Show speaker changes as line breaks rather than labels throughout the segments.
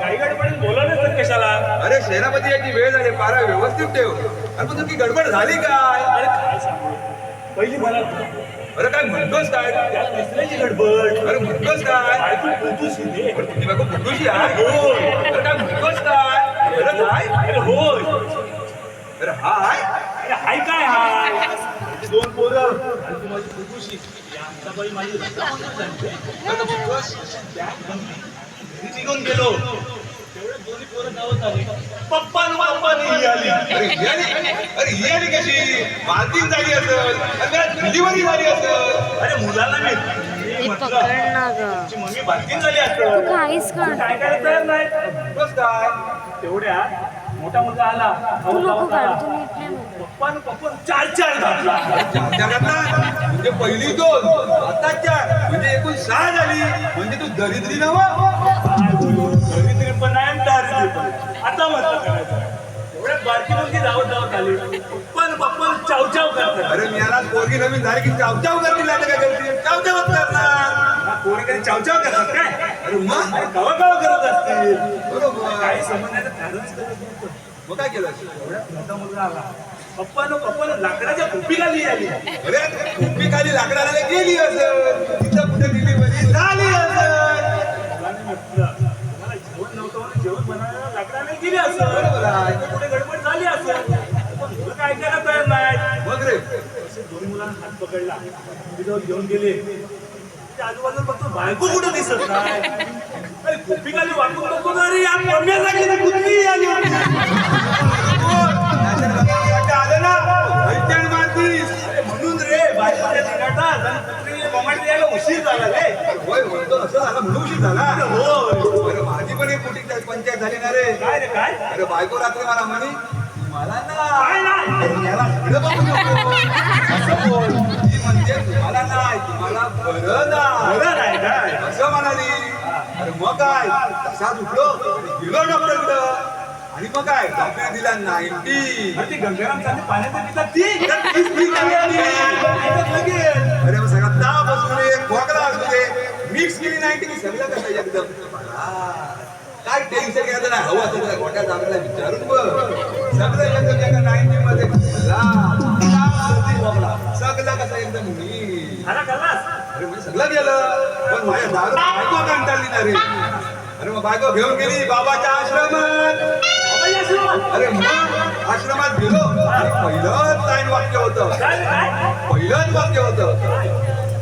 काही गडबड बोलवलं तर कशाला?
अरे सेनापती याची वेळ झाली, पारा व्यवस्थित ठेव. अरे पण तुझी गडबड झाली काय?
अरे काय सांगू, पहिली मला
अरे काय म्हणतोस काय?
त्यात नसल्याची गडबड.
अरे म्हणतोस काय?
ऐकून कुतूस इथे.
तुझी बायको कुठूशी आहे? अरे काय म्हणतोस काय? खरंच आहे?
अरे होय.
अरे हाय?
अरे हाय काय हाय? माझी दोन पोरं आणि तू माझी कुतूशी. या आमचा बाई माझी रस्ता सांगते.
अरे म्हणतोस?
घरी निघून गेलो. तेवढे दोन्ही पोरं गावात आली. पप्पा ही आली.
अरे ही आली कशी? मालकीन झाली असेल, डिलिव्हरी झाली असेल.
अरे मुलाला मी
पकड ना ग.
तुमची मम्मी बालकीन झाली
तू
असतं.
काहीच कर.
काय करायला तयार नाही.
बस काय?
तेवढ्या मोठा मुलगा आला.
तू नको काढ, तू नीट नाही बोल.
पप्पा चार घातला.
म्हणजे पहिली दोन, आता चार, म्हणजे एकूण 6 झाली. म्हणजे तू दरिद्री नव्ह.
काय बोलू, दरिद्री पण नाही आणि दारिद्र्य पण. आता म्हटलं करायचं. एवढ्या बारकी मुलगी धावत आली. पप्पा चाव करतात.
अरे मी पोरगी नवीन झाली की चावचाव करतील, आता काय करतील? चावचावच करणार.
पोरी कधी चाव करतात काय?
अरे मग
अरे गावा करत असतील.
बरोबर.
काही समजण्याचं कारणच करत नव्हतं.
मग काय केलं?
एवढ्या मोठा मुलगा आला. पप्पानं लाकडाच्या खुपीला आली.
अरे कुपी खाली लाकडाला गेली असं, तिथं कुठे डिलिव्हरी झाली असं.
मुलाने म्हटलं, मला जेवण नव्हतं म्हणून जेवण बनवायला लाकडाने गेली असं.
बरोबर आहे.
इथे कुठे गडबड झाली असं. पण मुलं काय ऐकायला तयार नाही.
मग रे
असे दोन मुलांना हात पकडला. तिथं घेऊन गेले. त्या आजूबाजूला फक्त बायको कुठं दिसत नाही. अरे खुपी खाली वाकून बघतो ना, अरे या मम्म्यासाठी तर कुठली आली होती.
आलं ना हैत्याण मारतीस.
अरे म्हणून रे बायकोच्या तिघाटात आणि कुत्री बोमाडी यायला उशीर झाला रे.
होय म्हणतो असं झालं म्हणून उशीर झाला.
होय.
अरे माझी पण एक मोठी पंचायत झाली ना रे.
काय रे काय?
अरे बायको रात्री मला म्हणे, मला
काय
ना
नाही.
याला सगळं बघू नको. असं बोल. ती म्हणते तुम्हाला नाही, तुम्हाला बरं नाही.
बरं नाही काय?
असं म्हणाली. अरे मग काय, तसाच उठलो आणि गेलो डॉक्टरकडं. आणि मग काय, डॉक्टर दिला 90.
अरे ती गंगाराम चांदी पाण्यात पितात ती.
लगेच. अरे मग सगळा ताप असू दे, खोकला असू दे, मिक्स केली 90 सगळं कसं एकदम. काय टेन्शन घ्यायचं नाही, हवं असं गोट्या चांगला विचारून बघ. सगळं एकदम एका 90 मध्ये सगळं कसं एकदम नीट.
खाला खाल्लास?
अरे म्हणजे सगळं गेलं, पण माझ्या दारू बायको कंटाळली ना रे. अरे मग बायको घेऊन गेली बाबाच्या आश्रमात.
बाबाजी आश्रमात?
अरे मग आश्रमात गेलो आणि पहिलंच लाईन वाक्य होतं. पहिलंच वाक्य होतं,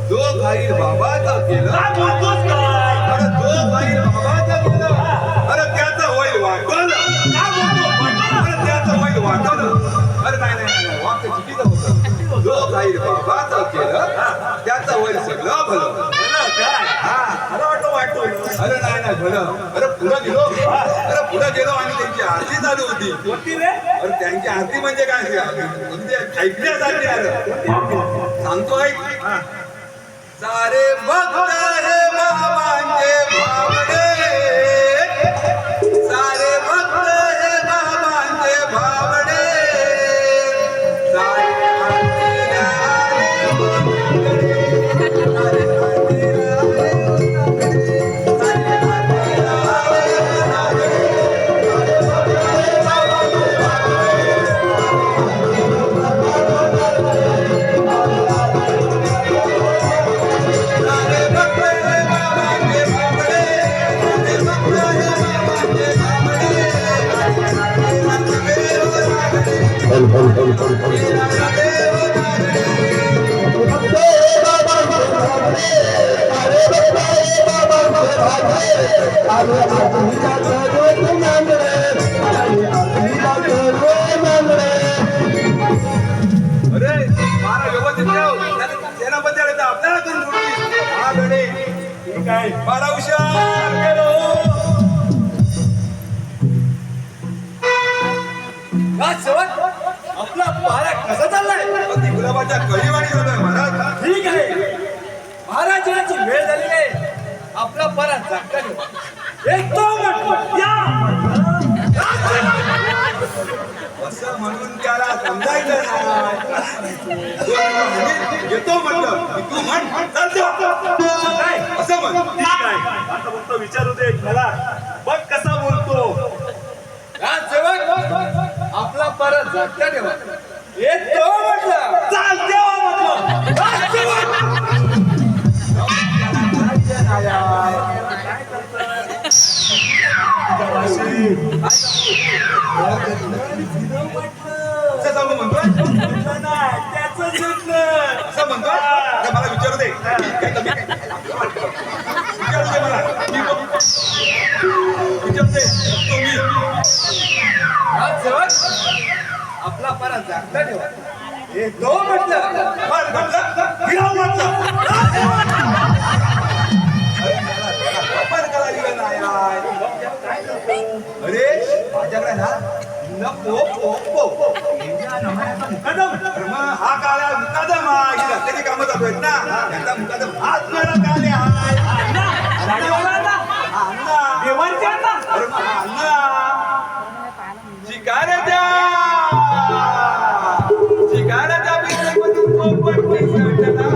जो खाईल बाबाचं केलं.
काय बोलतोस काय?
अरे जो खाईल बाबाचं केलं, अरे त्याचं होईल वाटवलं.
काय बोलतो?
अरे त्याचं होईल वाटवलं. अरे नाही, वाक्य चुकीचं होतं. जो खाईल बाबाचं केलं, त्याचं होईल सगळं भलं.
काय?
हा,
मला वाटतो.
अरे नाही भलं. अरे पुढे गेलो आणि त्यांची आरती चालू होती.
कोणती रे?
अरे त्यांची आरती म्हणजे काय, म्हणजे ऐकण्यासाठी आलं. सांगतो ऐक. सारे भक्त हे बाबांचे भावडे, सारे भक्त हे बाबांचे भावडे, सारे बारा हुशार गेलो.
आपला पारा कसा चाललाय?
अगदी गुलाबाच्या कळीवाणी झालोय महाराज.
ठीक आहे. महाराजांची वेळ झाली आहे. आपला पारा जागता येतो या.
असं म्हणून त्याला समजायचं नाही. येतो म्हटलं की तू म्हण चालतो
काय?
असं म्हण.
ठीक आहे. आता फक्त विचारू दे मला. बघ कसा बोल
लक्षात ठेवा येतो म्हटलं
चालते हो म्हटलं. चालते हो.
असं सांगू म्हणतोय
म्हटलं नाही, त्याचंच म्हटलं.
असं म्हणतोय आता मला विचारू दे काय कमी काय? विचारू दे मला मी विचारू दे तुम्ही आपला पारा जागता ठेवा येतो म्हटलं फार म्हटलं गिराव म्हटलं अरे माझ्याकडे ना नको
कदम.
हा काळा मुकादम आहे रस्त्याची कामं चालू आहेत ना त्यांचा मुकादम हाच मला काले आहे
देवांचे आता.
अरे अण्णा शिकाऱ्याच्या बिल्डिंगमधून पोपट पिसाटला.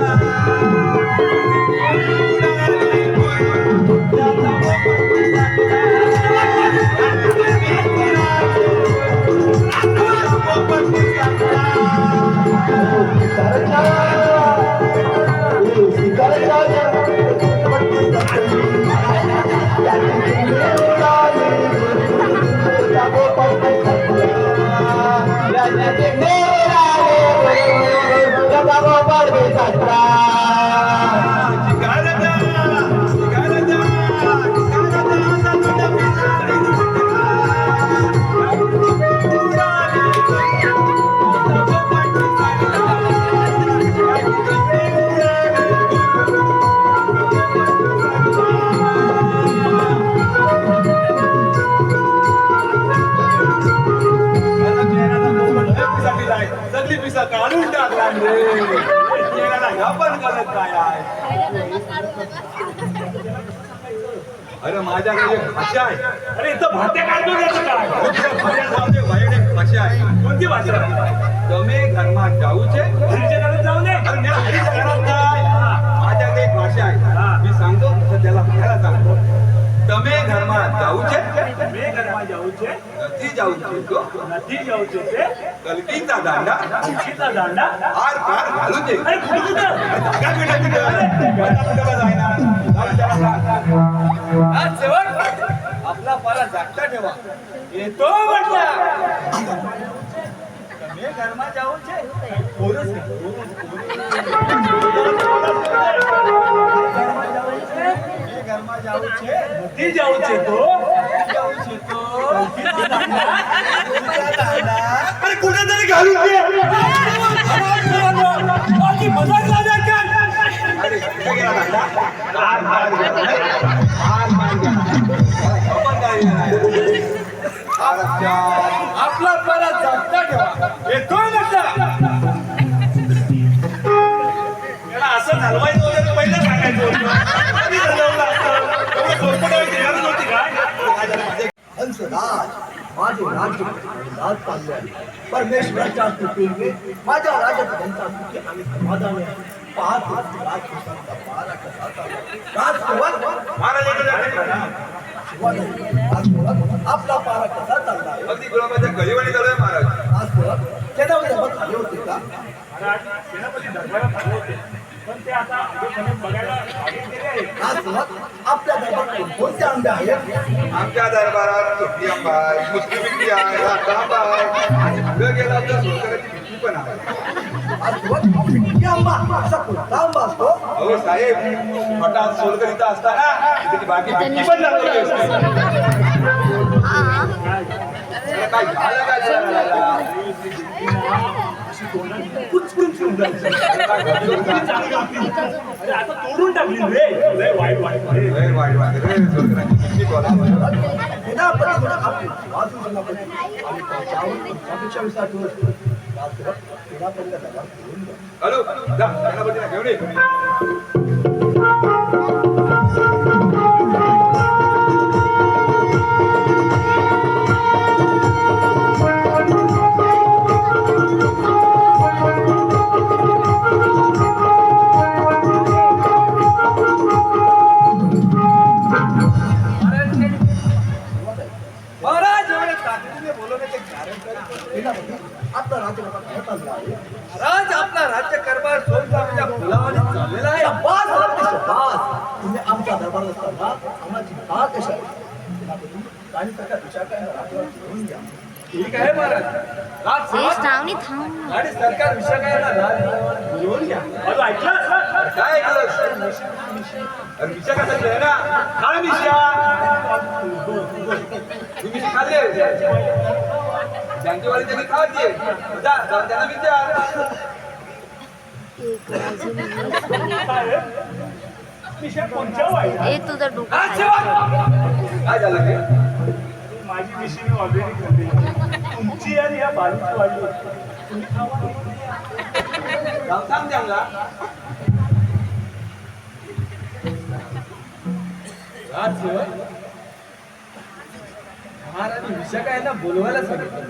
सगळी पिसा काढून टाकला रे.
पण करत काय आहे अरे माझ्याकडे एक भाषा आहे
अरे इथं भात्या काढतो त्याचं काय.
भाषा आहे
कोणती भाषा.
તમે ઘરમાં જાવું છે
घरच्या घरात जाऊ दे.
अरे मी हरीच घरात काय माझ्याकडे एक भाषा आहे मी सांगतो तसं त्याला म्हणायला सांगतो તમે ઘરમાં જાવું છે
मी घરમાં जाऊ छे.
નથી જાવું છે તો
નથી जाऊ छे ते.
કલકીતા દાંડા
तुळशीचा दांडा.
आर पार घालून दे
अरे कुठं कुठं.
काय भेटा कुठं जायना आज सेवक आपला पारा जागता ठेवा
येतो म्हटलं.
તમે ઘરમાં જાવું છે
पोरच का?
તમે ઘરમાં જાવું છે
ती जाऊ छे तो.
જાવું છે તો
अरे कुठे तरी घालून दे. बाकी मजाक लावल्या का?
अरे कुठे गेला दांडा हार मार आपला पारा जागता ठेवा
येतो म्हटलं. त्याला असं हलवायचं होतं तर पहिलं सांगायचं होतं. कधी हलवलं असतं. एवढं सोपटायची गरज होती काय.
हंसराज माझे राज्य राज चालले आहे परमेश्वराच्या कृपेने माझ्या राज्यात त्यांचा सुखी आणि समाधान आहे. पाहतो राजपुत्रांचा पारा कसा चालला. राजसेवक
महाराजांकडे जाते ना.
राजसेवक आपला पारा कसा चालला आहे.
अगदी गुलाबाच्या गलीवाणी चालू आहे महाराज
राजसेवक त्याच्यामध्ये मत आले होते का.
सेनापती दरबारात आले होते. पण ते आता आधीपणे बघायला आधी गेले आहेत.
राजसेवक आपल्या दरबारात कोणते आंबे आहेत.
आमच्या दरबारात छोटी आंबा आहे मुस्लिमिकी आहे राता आंबा आहे आणि पुढे गेला तर सोलकराची भीती पण आहे
राजसेवक पिंकी आंबा असा कोणता आंबा असतो.
अहो साहेब छोटा सोलकरीचा असताना त्याची बाकी भीती पण लागलेली असते काय झालं काय झालं
कुचकुन फिरून जायचं. अरे आता तोडून टाकली रे. लय वाईट वाईट रे.
लय वाईट वाटत रे सोलकराची भीती बोला
सेनापती आपले वाजू सेनापती आणि त्याच्यावर तुमच्यापेक्षा विश्वास ठेवू असतो. राजसेवक सेनापतीला दरबार घेऊन जा.
हॅलो जा सेनापतीला घेऊन ये
महाराज एवढे
ताकदीने बोलवण्याचे कारण सेनापती आपला राज्यकारभार करत आलेला आहे. राज आपला राज्यकारभार सोनचाफ्याच्या फुलावाने चाललेला आहे. शाबास हरपती, शाबास. तुम्ही आमच्या दरबारात असताना आम्हाची का कशा सेनापती राणी सरकार विचार करायला राज्यावर घेऊन घ्या.
ठीक आहे महाराज.
हे श्रावणी थांब ना.
आणि सरकार विषयाला बोलवून घ्या.
अगं ऐकलं
काय ऐकलं? अरे विषय कसा केलाय ना? काय विषय? तुम्ही खाल्ले बँकेवाले त्यांनी खाते जा जाऊन त्यांना विचार.
एक वाजून
विषय कोणत्या वाईट
ए तुझं डोकं
काय
खाली.
काय झालं ते?
माझी दिशेने ऑलरेडी ठरली तुमची आणि या बाजूची वाढली तुम्ही खावा
जाऊन सांग त्यांना. राजसेवक महाराज विषयाला बोलवायला सांगितलं.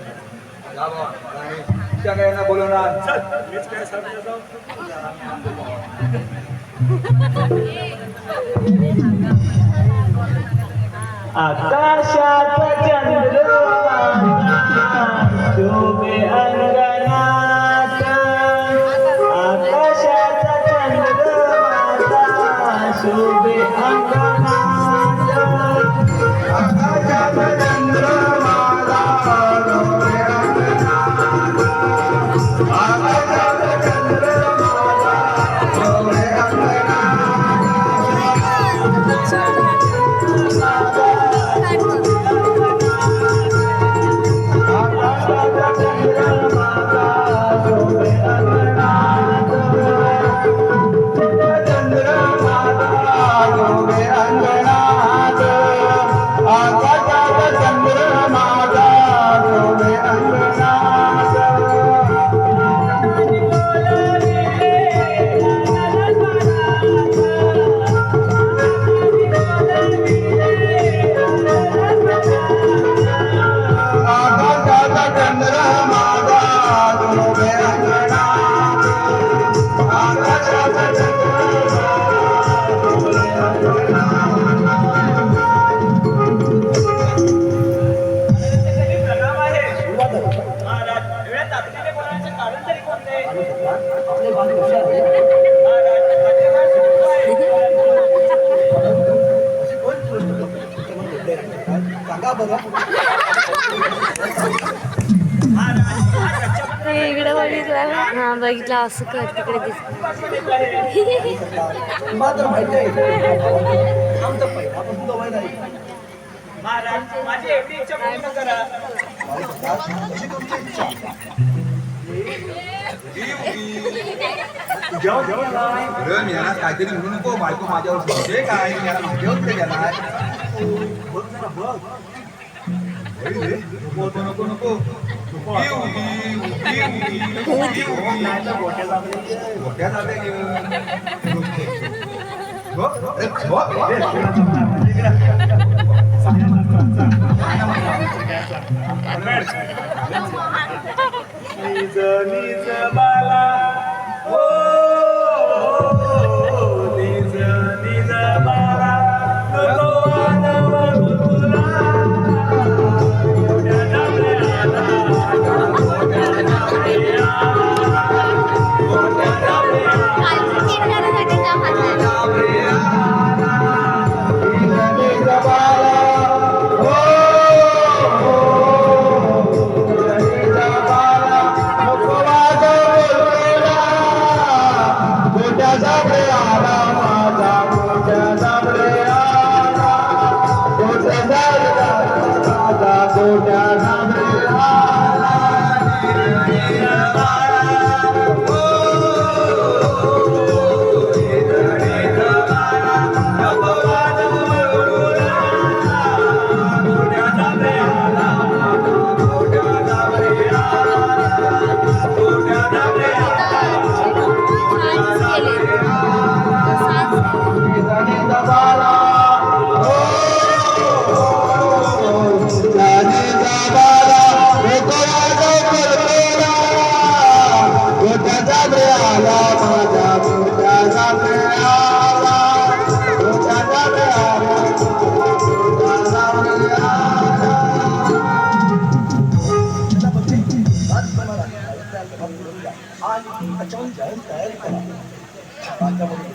जा बाबा, विषयाला बोलवणार.
चल मीच काय सांगतो जाऊ
आकाशात चंद्रमा शोभे अंगणात आकाशात चंद्रमा शोभे अंगणात आकाशात चंद्रमा शोभे अंगणात आकाशात चंद्रमा शोभे
इकडे बघितलं हा बघितलं असं कर तिकडे दिसत
मात्र माहिती आहे आमचं पहिल्यापासून तो माहिती आहे.
माझी एवढी इच्छा पूर्ण करा.
अशी तुमची इच्छा.
मी याला काहीतरी म्हणू नको. बायको माझ्यावर सोडते काय मी याला माझ्यावर पुढे गेलाय. नको नको नको. गोट्या जाते
निज निज बाला हो निज निज बाला नको वाजव तुला मोठ्या जांभळ्याला मोठ्या जांभळ्या मोठ्या जांभळ्या
नको वाजव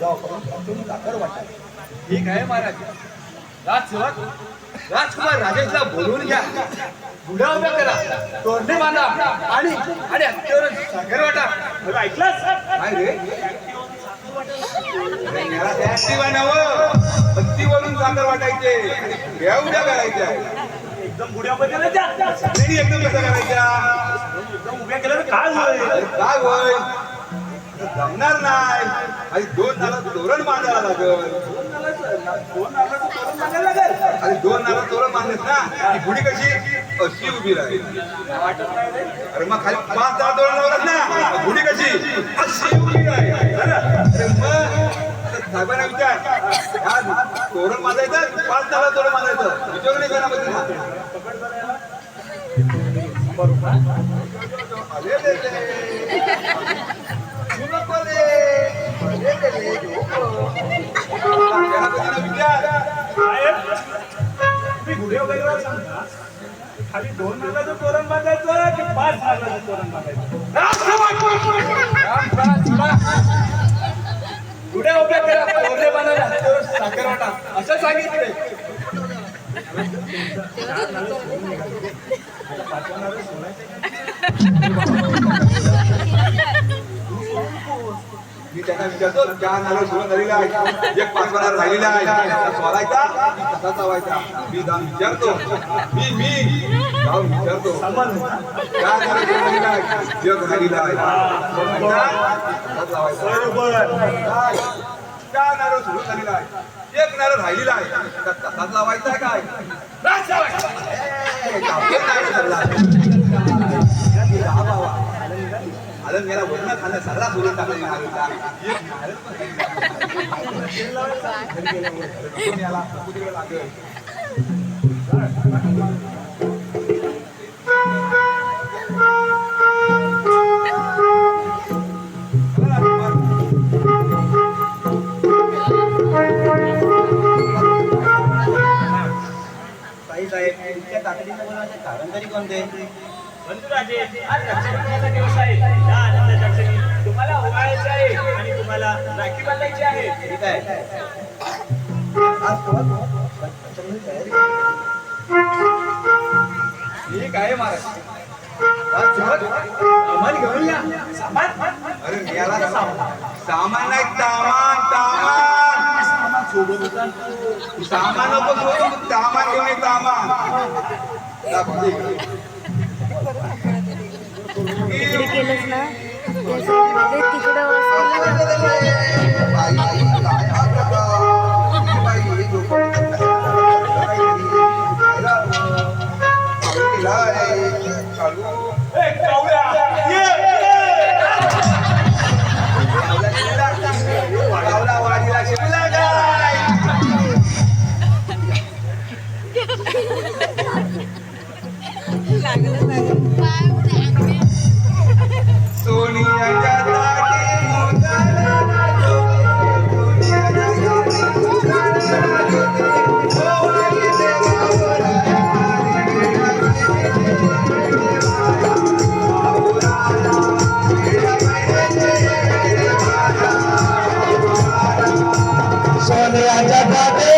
तुम्ही साखर वाटा.
ठीक आहे महाराज. राजसेवक राजकुमार राजेशला बोलवून घ्या. पुढे उभ्या करा, तोरणे बांधा आणि आणि हत्तीवर साखर वाटा.
अरे ऐकलास
काय रे? अरे याला ऍक्टिव्ह आहे नवं. हत्तीवरून साखर वाटायचे आणि पुढ्या उड्या करायच्या.
एकदम बुड्यामध्ये नाही त्या.
नाही एकदम कसं करायच्या?
एकदम उभ्या केल्या तर काय होईल
अरे काय होय? जमणार नाही. आणि 2 नारळ तोरण बांधायला लागल.
2 नारळाचं तोरण बांधायला लागेल.
आणि 2 नारळ तोरण बांधलेत ना की पुढी कशी अशी उभी राहील. अरे मग खाली 5 नारळ तोरण लावलात ना, पुढी कशी अशी उभी राहील. अरे मग साहेबांना विचार, हा तोरण बांधायचं 5 नारळ तोरण बांधायचं विचारू नाही करा मध्ये ना. अरे रे रे. विचार
साहेब, तुम्ही गुढे वगैरे सांगा खाली 2 नारळाचं तोरण बांधायचं की 5 नारळाचं तोरण बांधायचं.
पुढे उभ्या करा, तोरणे बांधायला हत्तीवर साखर वाटा असं सांगितले. मी त्यांना विचारतो, 4 नारळ सुरू झालेला आहे, एक 5वा नारळ राहिलेला आहे, सोडायचा कसा चावायचा. मी जाऊन विचारतो, मी जाऊन विचारतो, 4 नारळ सुरू झालेला आहे, एक राहिलेला आहे, सोडायचा कसा चावायचा.
बरोबर.
4 नारळ सुरू झालेला आहे, एक नारळ राहिलेला आहे, कसा लावायचा काय? आलं मेरा वर्ण खाल्लं सगळा सोडून टाकला लागेल.
साहेब तुमच्या तातडीनं बोलवण्याचे कारण तरी कोणते?
बंधुराजे, आज रक्षाबंधनाचा दिवस आहे. या आनंदाच्या क्षणी तुम्हाला ओवाळायचे आहे आणि तुम्हाला राखी बांधायची आहे.
ठीक आहे. आज तुला रक्षाबंधनाची तयारी करा.
ठीक आहे महाराज.
सामान घेऊन या.
अरे याला सामान नाही, सामान
सोबत होता
सामान नको सोडून सामान घेऊन ये, सामान.
इकडे केलंच ना त्या साईडमध्ये तिकडं
सोनियाच्या
सोन्याच्या गाते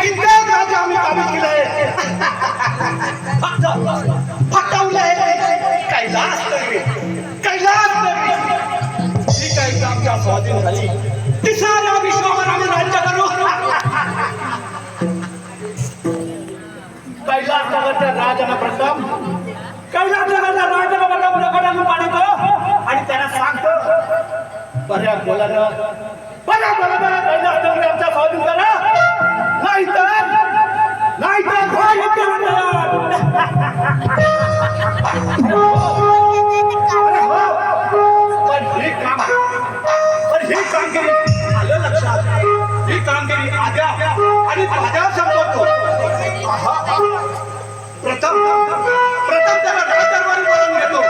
कित्येक राजा आम्ही काबीज केले. फक्त फटवलंय कैलास नगरी. कैलास नगरी जी काही आमच्या स्वाधीन झाली ती साऱ्या विश्वावर आम्ही राज्य करू. कैलास नगरच्या राजाला प्रथम कैलास नगरच्या राजाला प्रथम रगडानं पाडतो आणि त्यांना सांगतो बऱ्या बोलानं कैलास नगरी आमच्या स्वाधीन करा, नाहीतर ही कामगिरी आलं लक्षात. ही कामगिरी आद्या आणि ताज्या संपवतो. प्रथम त्याला राजदरबारी बोलावून घेतो.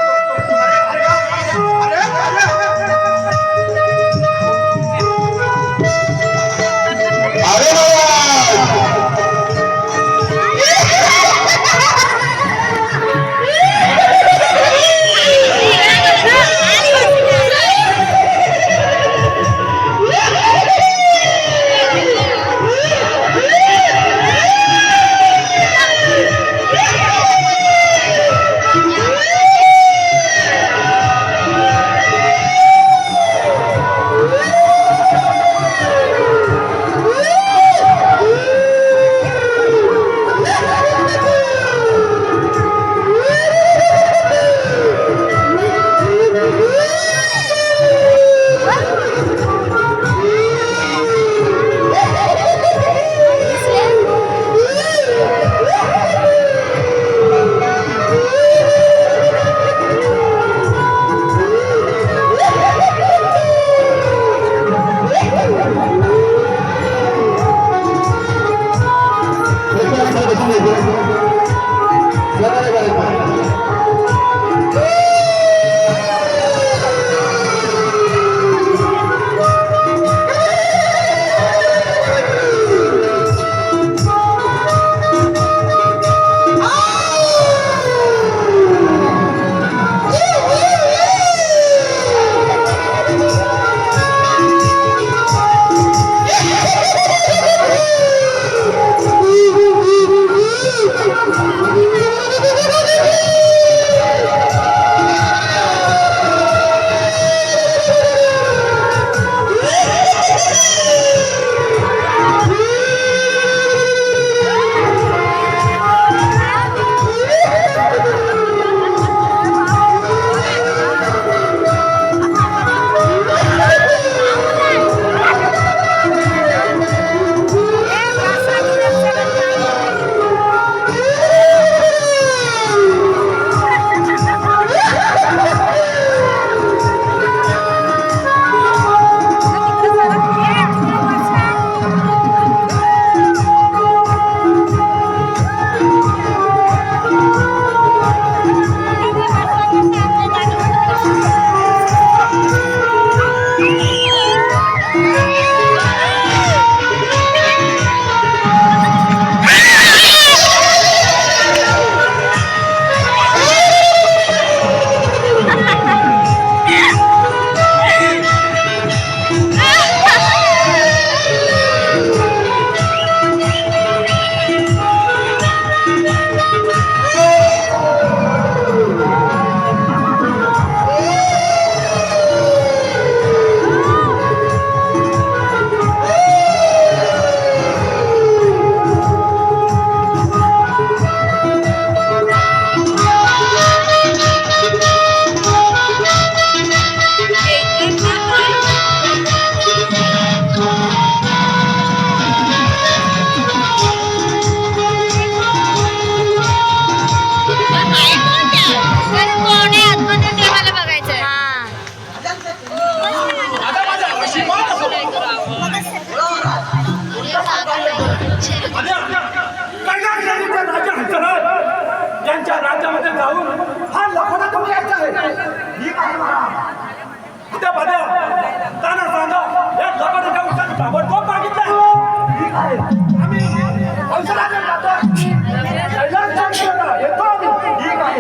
त्यांच्या राज्यामध्ये जाऊन हा लफडा तो यायचा आहे. ही काय उद्या बघा त्यांना सांगा या लफड्याच्या उठाने ताबडतोब मागितलं. ही काय आम्ही हंसराजे जातो येतो आम्ही. ही काय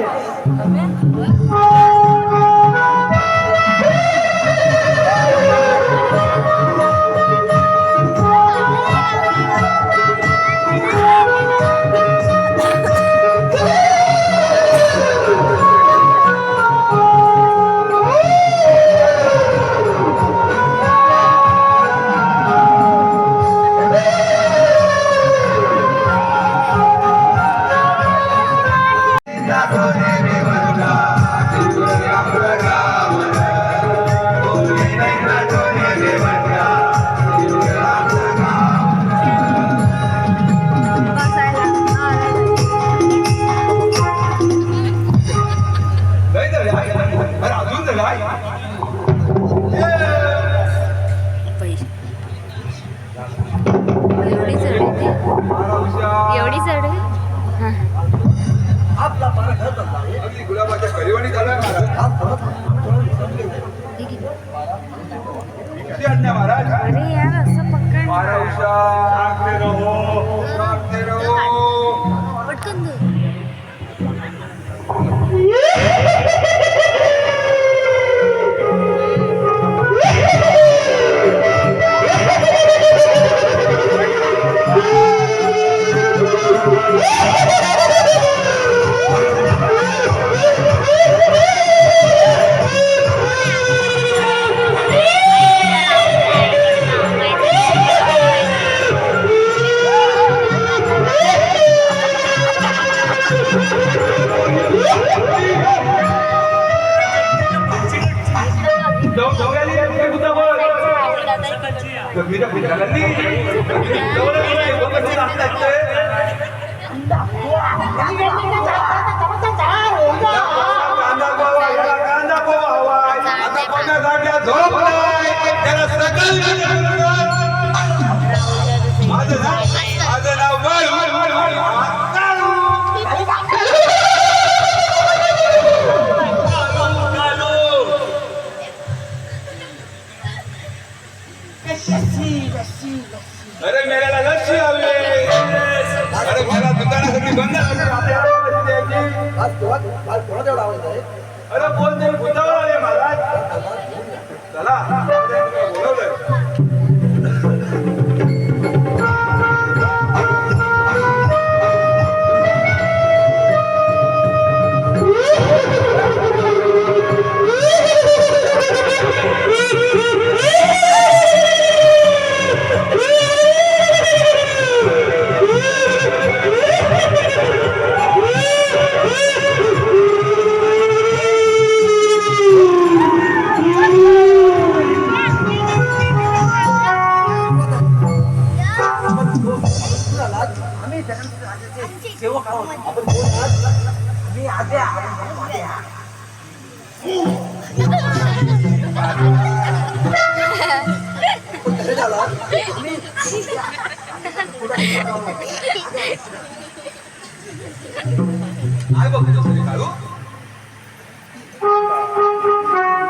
पैसे एवढी चढली एवढी चढली हा
आपला पारा घरात असला आहे.
अगदी गुलाबाच्या करीवाणी झालाय महाराज.
हा खरंच थोडं विसरले.
ठीक आहे.
किती आज्ञा महाराज.
अरे यार असं पकड
बारा उषा
जागते रहो.
जागते रहो.
पटकन धर.
गंभीर पिंडालांनी कांदा पोहा याला कांदा पोहा हवाय. आता कोणा गाड्या झोप नाही. त्याला सकल माझं नाव बाळू. अरे मेऱ्याला लक्ष हवे. अरे मला दुकानासाठी बंद
आज कोणाचा एवढा आवाज आहे?
अरे कोण तरी बुद्धावर आले महाराज. चला बोलवलंय.
सेवक आहोत. आपण कोण आहात? मी आद्या. पण कसे झाला?
काय बघतो सगळे काढू.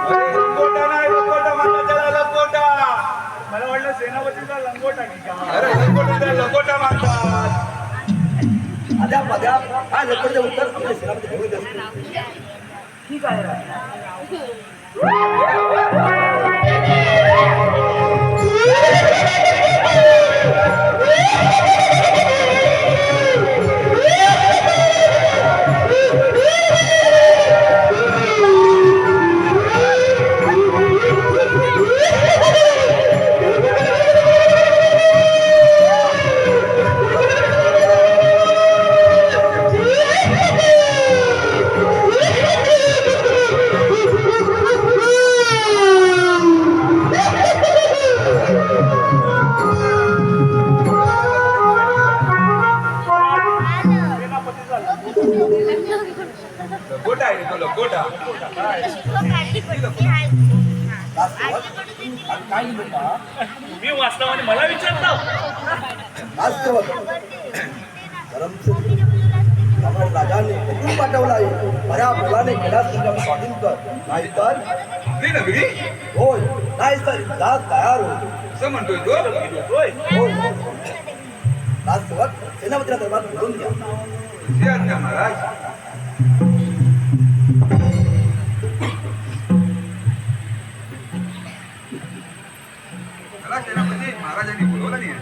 अरे लंगोटा नाही लंगोटा म्हणतात त्याला लंगोटा.
मला वाटलं सेनापतीचा लंगोटा की का.
अरे लंगोटा त्याला लंगोटा म्हणतात.
आद्या काय लोकांचे उत्तर आपल्या सेनापती घेऊन देतो. ठीक आहे.
लंगोटा आहे तो लंगोटा.
काय लिहिलं का?
मी वाचतो आणि मला विचारता.
आज सेवक धर्मचंद्र राजाने कुठून पाठवला आहे? बऱ्या मुलाने कैलास तुझ्या स्वाधीन कर. नाही तर
आपली नगरी
होय, नाही तर दास तयार हो.
असं म्हणतोय तो.
होय.
होय. दास सेवक सेनापतीला दरबार बोलून घ्या.
किती आज्ञा महाराज. चला सेनापती महाराजांनी बोलवलं नाही.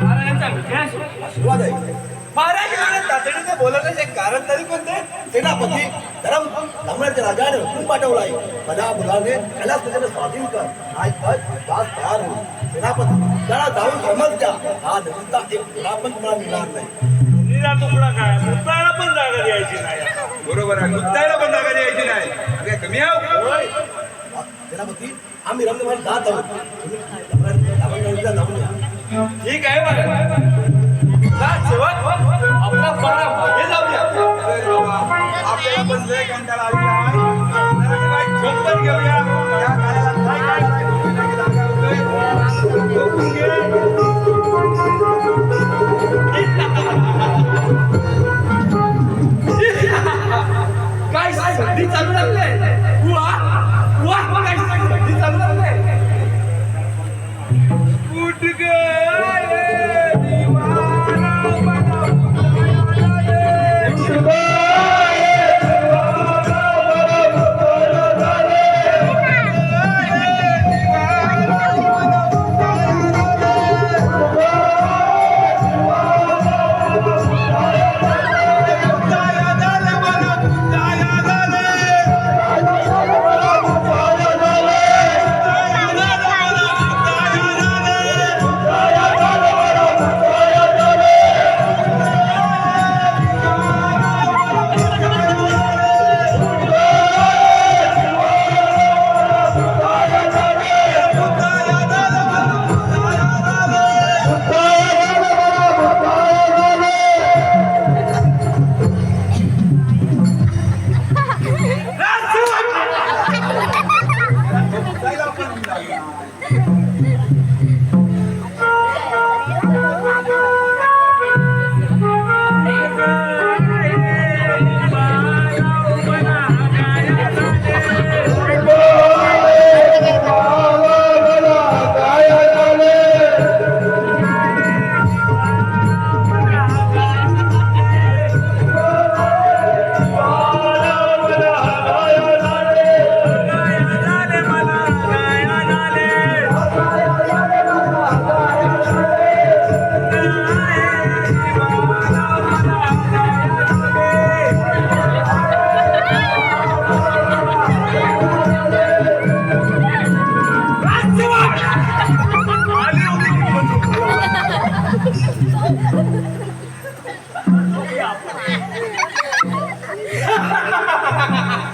महाराजांचा विचार.
आशीर्वाद आहे.
महाराज तातडीने बोलवण्याचे कारण तरी कोणते.
सेनापती धर्म धर्माच्या राजाने हुकूम पाठवला आहे. बऱ्या मुलाने कैलास तुझ्याने स्वाधीन कर. नाही तर दास तयार हो. सेनापती त्याला जाऊन समज द्या. हा नुसता एक तुकडा पण तुम्हाला मिळणार नाही.
निरा तुकडा काय मुद्दाला पण जागा द्यायची नाही.
बरोबर आहे. मुद्दायला पण जागा द्यायची नाही. अगे कमी आहो.
होय.
सेनापती आम्ही रमणवाडी जात आहोत. तुम्ही रमणवाडीला जाऊन या.
ठीक आहे महाराज. जा सेवक आपला पारा मागे जाऊया. अरे बाबा आपल्याला आपण लय कंटाळा आलेला आहे. जरा काही झोपण घेऊया. या काळाला काय काढायला आहे? झोपेची जागा होतोय. झोपून घे.
काय सर्दी चालू लागले वा वा काय सर्दी चालू लागले
उठ गए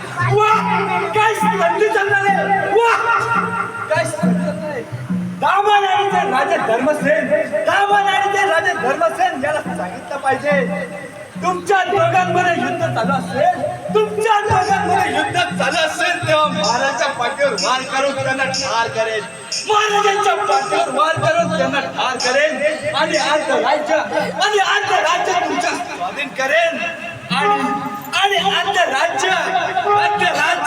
काय सर्दी चालणार आहे वा काय सर्दी चालणार आहे दामानाडीचे राजे धर्मसेन दामानाडीचे राजे धर्मसेन याला सांगितलं पाहिजे तुमच्या दोघांमध्ये युद्ध चालू असेल तुमच्या दोघांमध्ये युद्ध चालू असेल तेव्हा महाराजांच्या पाठीवर वार करून त्यांना ठार करेल महाराजांच्या पाठीवर वार करून त्यांना ठार करेल आणि अर्ध राज्य तुमच्या स्वाधीन करेल आणि अर्ध राज्य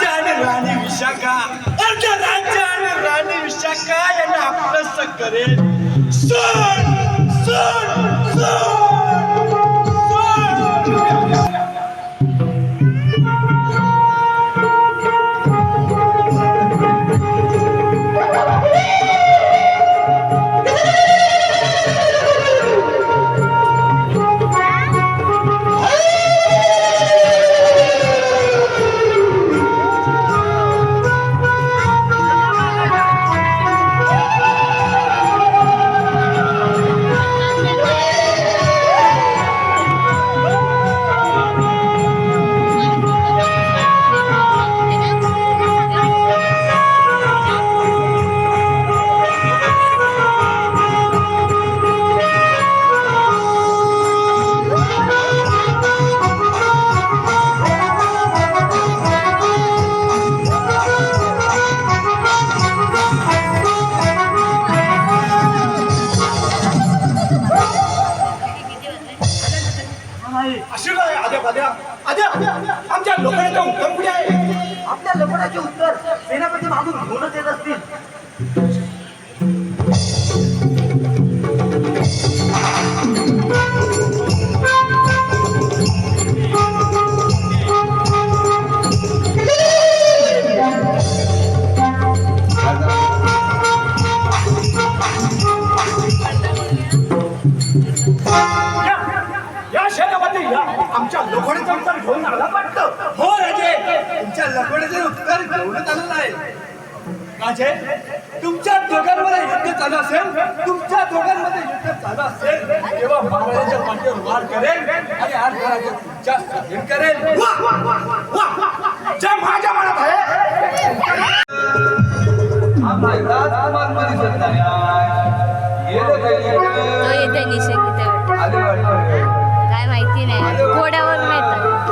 आणि राणी विशाखा अर्ध राज्य आणि राणी विशाखा यांना आपलंस करेल सोड सोड सोड आमच्या लोकांचं उत्तर कुठे आहे
आपल्या लपडाचे उत्तर सेनापती मागून घेऊनच येत असतील
या सेनापती या आमच्या लोखंडाचं उत्तर घेऊन आला वाटतं हो राजे तुमच्या लखोड्याचे उत्तर घेऊनच आलेलं आहे राजे तुमच्या दोघांमध्ये युद्ध चालू असेल तेव्हा महाराजांच्या पाठीवर वार करेल आणि अर्ध राज्य तुमच्या स्वाधीन करेल जे माझ्या मनात आहे
तो येते निषेध इथे वाटतं काय माहिती नाही घोड्यावर येतात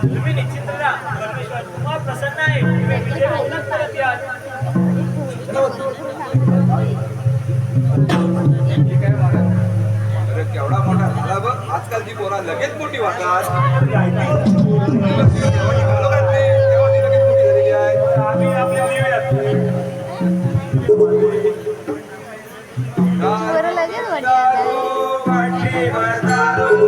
तुम्ही निश्चित राहा. परमेश्वर तुम्हाला प्रसन्न आहे. तुम्ही विजय होऊनच परत या.
ठीक आहे महाराज. अरे केवढा मोठा झाला बघ. आजकालची पोरा लगेच मोठी वाटतात. तेव्हा निघालो का ते? तेव्हा ती लगेच मोठी झालेली आहे.
आम्ही आपल्या देऊयात.
बरं लगेच वाटलं.
दारू, वाटीवर दारू.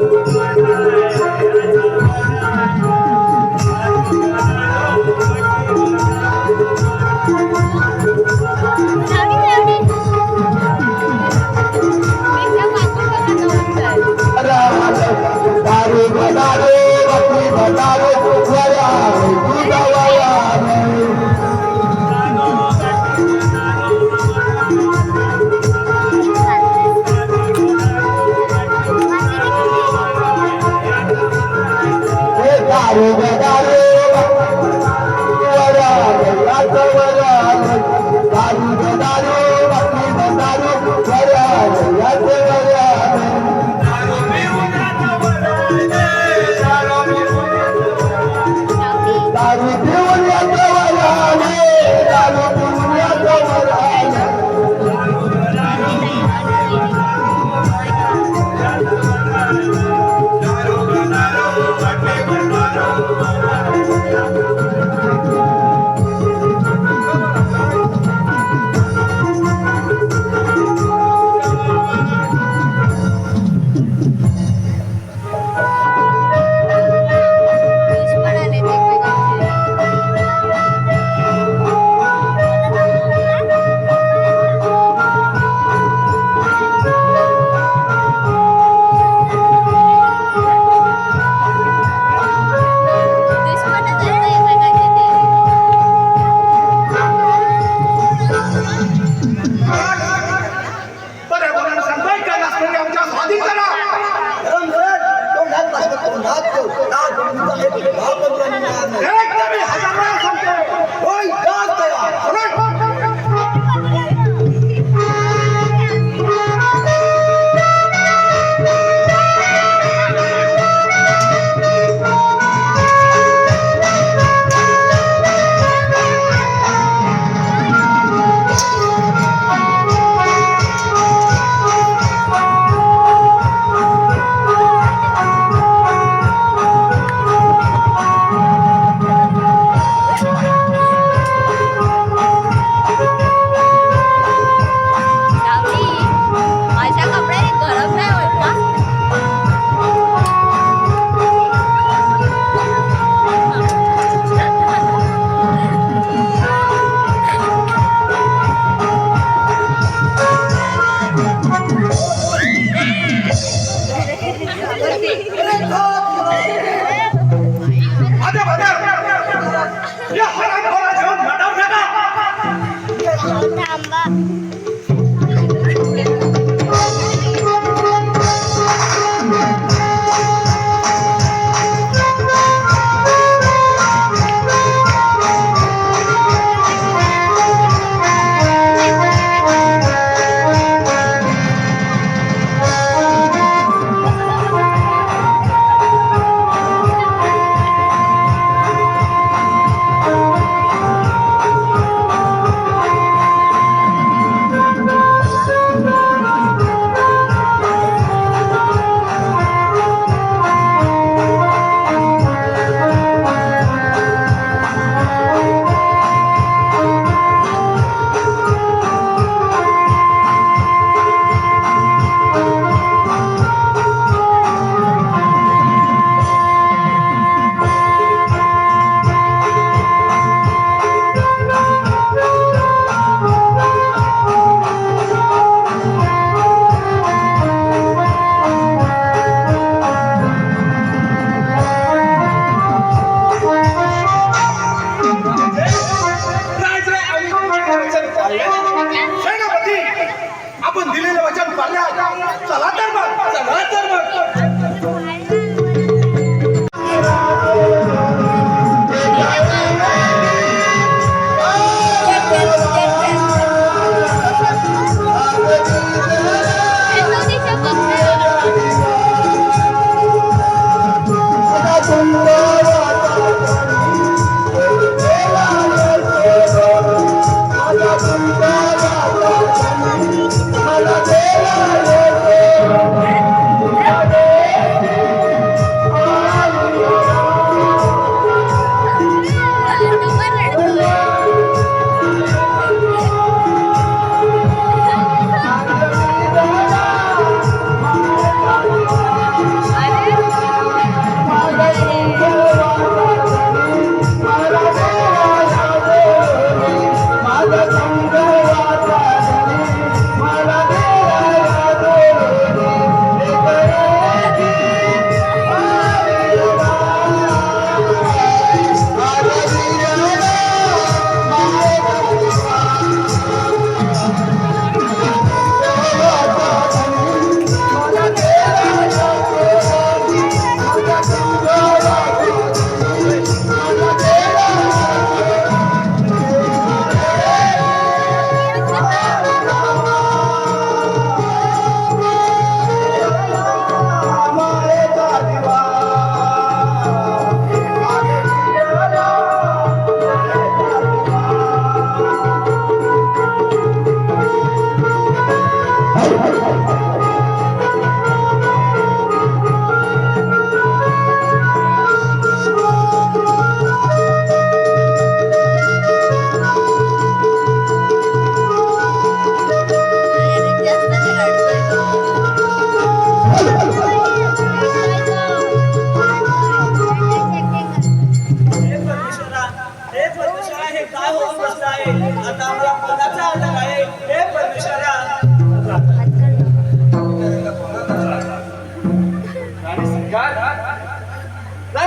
मला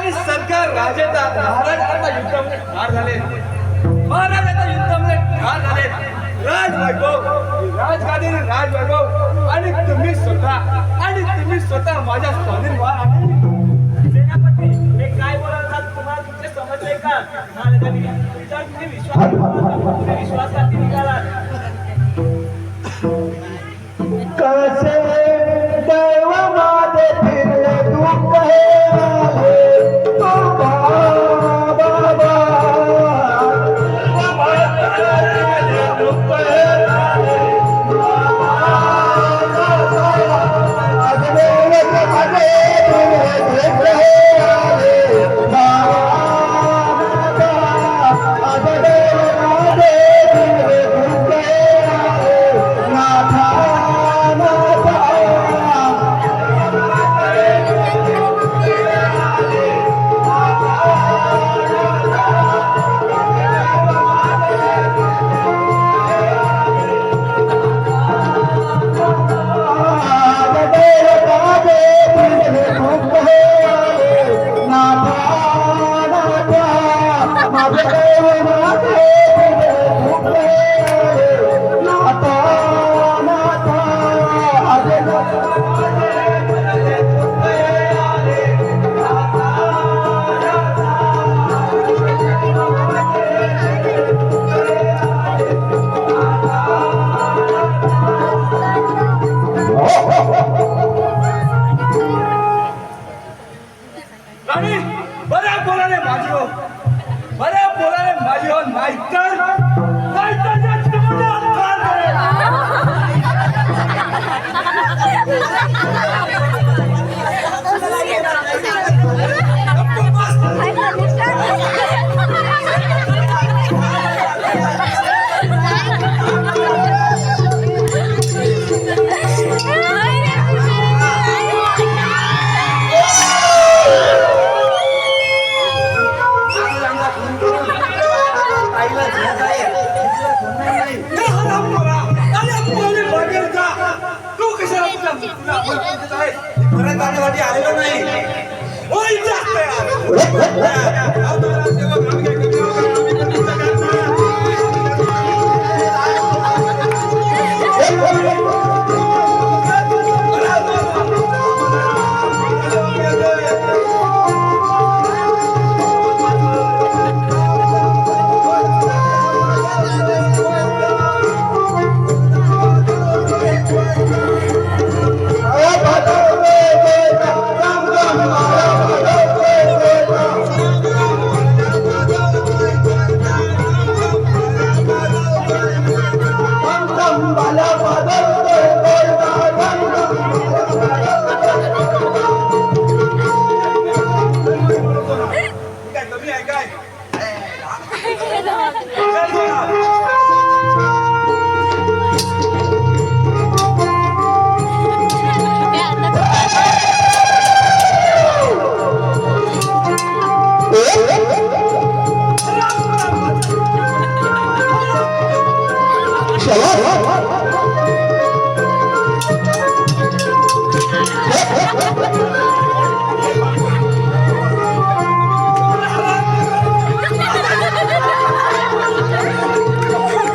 आणि सरकार राजाचा महाराजांच्या युद्धामध्ये ठार झाले, महाराजांच्या युद्धामध्ये ठार झाले. राजवैभव, राजगादी, राजवैभव आणि तुम्ही स्वतः माझ्या स्वाधीन व्हा.
सेनापती हे काय बोलत आहात? तुम्हाला तुमचे समजले का? महाराजांनी तुमच्यावर किती विश्वासार्थी निघालात.
कैसे दैव माते फिरले दुःख हे आले तो बाबा
राणी, बऱ्या बोलाने माझी हो, बऱ्या बोलाने माझी हो, नाहीतर या चिमणीला ठार करेल.
परत आणण्यासाठी आलेलो नाही. होय जास्त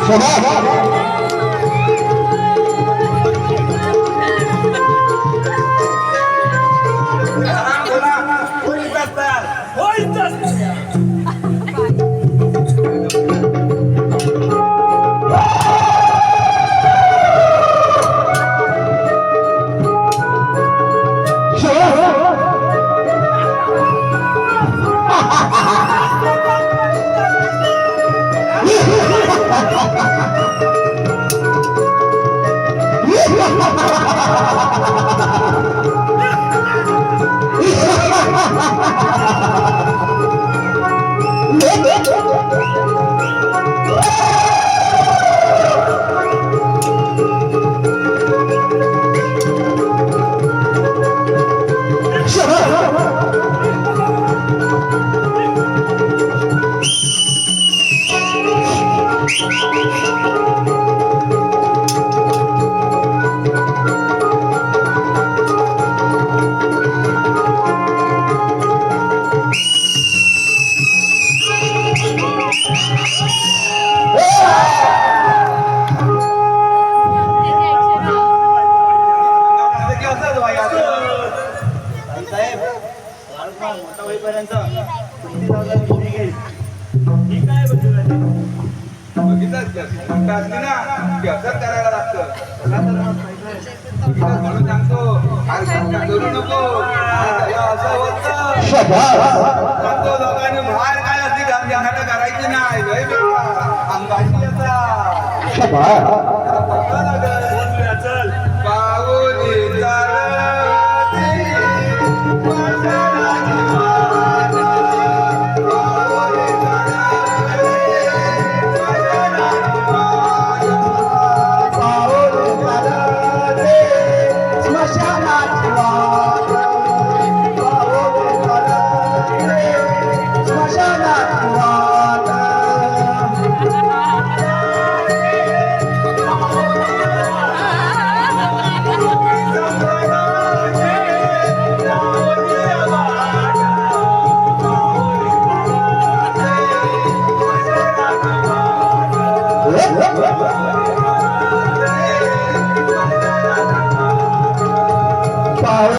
Ha ha ha ha!
होईपर्यंत तुमची जबाबदारी कोणी घेईल?
ही काय बदल आहे?
बघितलंच का? मोठं असली ना की असंच करायला लागतं.
चला तर मग पाहिजे.
बघितलंच म्हणून सांगतो काय शंका करू नको. त्याला असं होतं सांगतो लोकांनी बाहेर काय असली काम करायची नाही लय बेकार. अंगाशी येतात.